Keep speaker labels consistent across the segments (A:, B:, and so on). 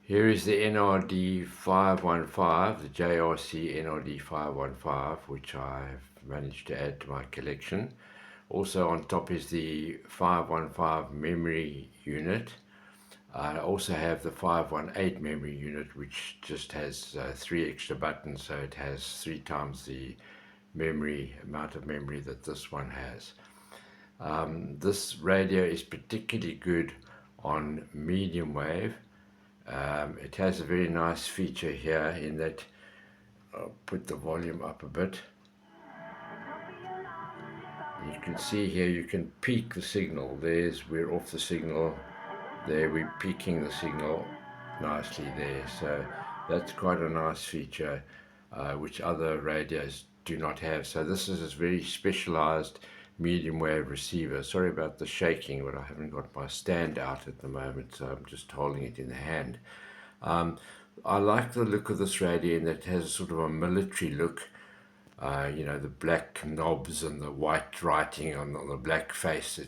A: Here is the NRD 515, the JRC NRD 515, which I've managed to add to my collection. Also on top is the 515 memory unit. I also have the 518 memory unit, which just has 3 extra buttons, so it has 3 times the amount of memory that this one has. This radio is particularly good on medium wave. It has a very nice feature here in that I'll put the volume up a bit. You can see here you can peak the signal. We're off the signal. There we're peaking the signal nicely there. So that's quite a nice feature which other radios do not have. So this is a very specialized medium wave receiver. Sorry about the shaking, but I haven't got my stand out at the moment, so I'm just holding it in the hand. I like the look of this radio in that it has sort of a military look. You know, the black knobs and the white writing on the black face.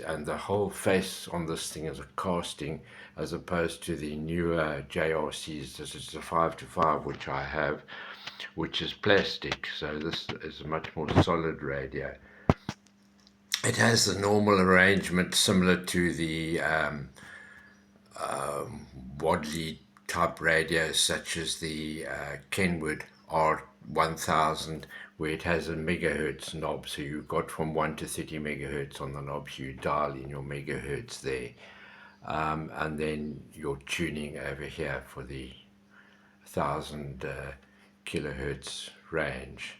A: And the whole face on this thing is a casting, as opposed to the newer JRCs. This is the 525 which I have, which is plastic. So this is a much more solid radio. It has the normal arrangement similar to the Wadley type radios, such as the Kenwood R1000, where it has a megahertz knob. So you've got from 1 to 30 megahertz on the knobs. You dial in your megahertz there, and then your tuning over here for the 1000 kilohertz range.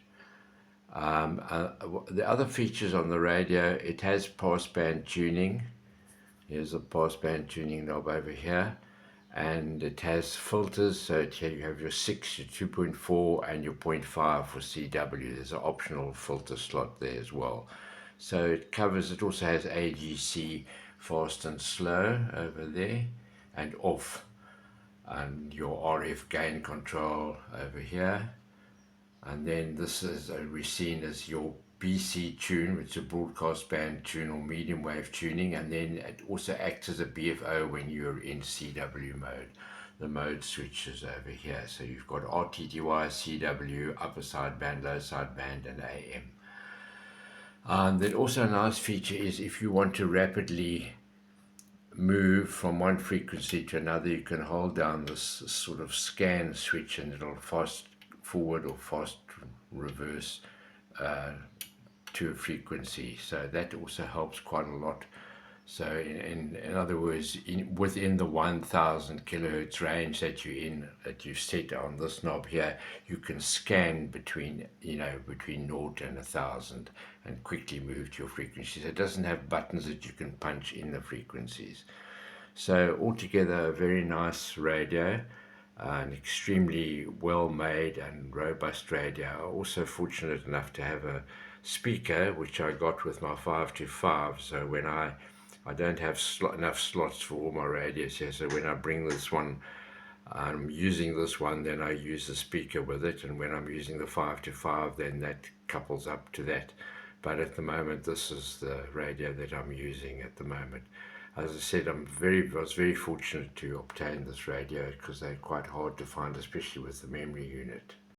A: The other features on the radio, it has passband tuning. Here's a passband tuning knob over here, and it has filters. So here you have your 6, your 2.4, and your 0.5 for CW. There's an optional filter slot there as well. So it also has AGC fast and slow over there, and off, and your RF gain control over here. And then this is seen as your BC tune, which is a broadcast band tune or medium wave tuning, and then it also acts as a BFO when you're in CW mode. The mode switches over here. So you've got RTTY, CW, upper sideband, low sideband, and AM. Then also a nice feature is if you want to rapidly move from one frequency to another, you can hold down this sort of scan switch and it'll fast forward or fast reverse to a frequency. So that also helps quite a lot. So in other words, within the 1000 kilohertz range that you've set on this knob here, you can scan between 0 and 1000 and quickly move to your frequencies. It doesn't have buttons that you can punch in the frequencies. So altogether, a very nice radio. An extremely well made and robust radio. Also fortunate enough to have a speaker which I got with my 525, so when I don't have enough slots for all my radios here, so when I bring this one, I'm using this one, then I use the speaker with it, and when I'm using the 525, then that couples up to that. But at the moment, this is the radio that I'm using at the moment. As I said, I was very fortunate to obtain this radio because they're quite hard to find, especially with the memory unit.